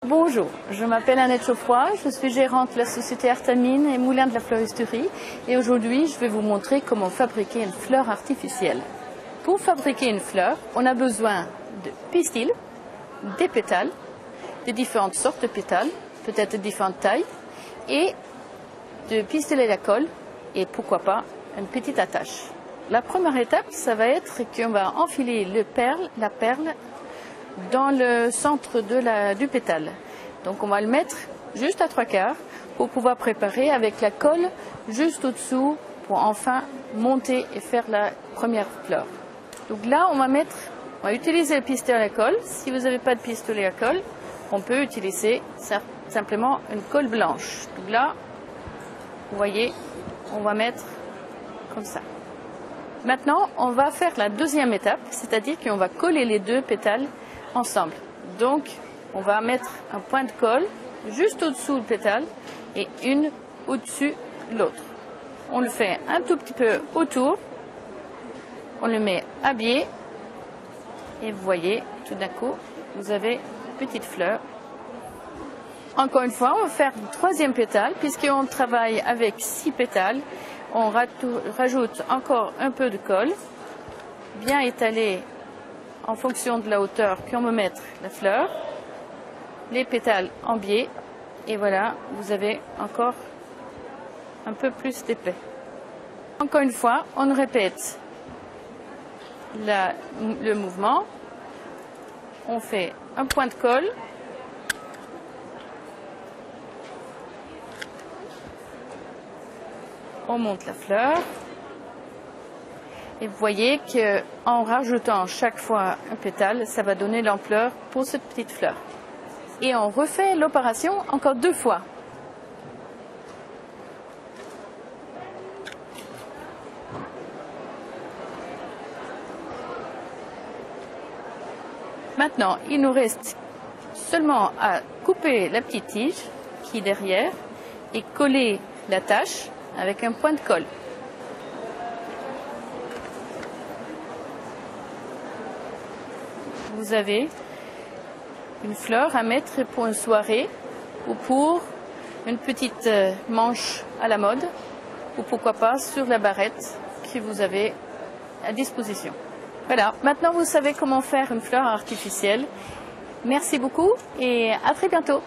Bonjour, je m'appelle Annette Geoffroy, je suis gérante de la société Artamine et Moulin de la Fleuristerie et aujourd'hui je vais vous montrer comment fabriquer une fleur artificielle. Pour fabriquer une fleur, on a besoin de pistils, des pétales, de différentes sortes de pétales, peut-être de différentes tailles, et de pistolets à colle et pourquoi pas une petite attache. La première étape, ça va être qu'on va enfiler la perle dans le centre du pétale. Donc on va le mettre juste à 3/4 pour pouvoir préparer avec la colle juste au-dessous pour enfin monter et faire la première fleur. Donc là on va utiliser le pistolet à colle. Si vous n'avez pas de pistolet à colle, on peut utiliser simplement une colle blanche. Donc là, vous voyez, on va mettre comme ça. Maintenant, on va faire la deuxième étape, c'est-à-dire qu'on va coller les deux pétales ensemble. Donc, on va mettre un point de colle juste au-dessous du pétale et une au-dessus de l'autre. On le fait un tout petit peu autour, on le met à biais et vous voyez, tout d'un coup, vous avez une petite fleur. Encore une fois, on va faire le troisième pétale, puisqu'on travaille avec 6 pétales. On rajoute encore un peu de colle, bien étalé en fonction de la hauteur qu'on veut mettre la fleur, les pétales en biais, et voilà, vous avez encore un peu plus d'épais. Encore une fois, on répète le mouvement. On fait un point de colle, on monte la fleur et vous voyez qu'en rajoutant chaque fois un pétale, ça va donner l'ampleur pour cette petite fleur. Et on refait l'opération encore 2 fois. Maintenant, il nous reste seulement à couper la petite tige qui est derrière et coller la tache avec un point de colle. Vous avez une fleur à mettre pour une soirée ou pour une petite manche à la mode ou pourquoi pas sur la barrette que vous avez à disposition. Voilà, maintenant vous savez comment faire une fleur artificielle. Merci beaucoup et à très bientôt.